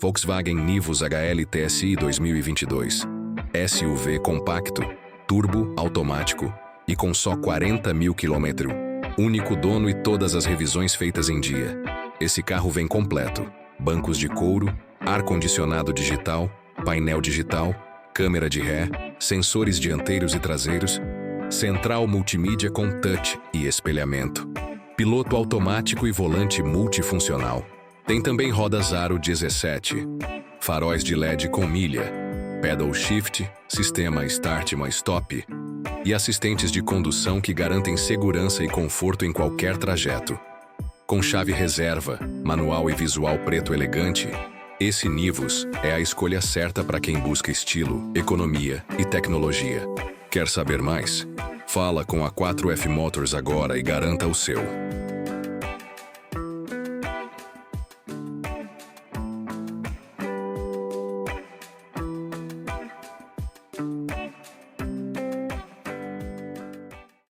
Volkswagen Nivus HL TSI 2022. SUV compacto, turbo, automático e com só 40 mil quilômetros. Único dono e todas as revisões feitas em dia. Esse carro vem completo. Bancos de couro, ar-condicionado digital, painel digital, câmera de ré, sensores dianteiros e traseiros, central multimídia com touch e espelhamento, piloto automático e volante multifuncional. Tem também rodas aro 17, faróis de LED com milha, pedal shift, sistema start mais stop e assistentes de condução que garantem segurança e conforto em qualquer trajeto. Com chave reserva, manual e visual preto elegante, esse Nivus é a escolha certa para quem busca estilo, economia e tecnologia. Quer saber mais? Fala com a 4F Motors agora e garanta o seu.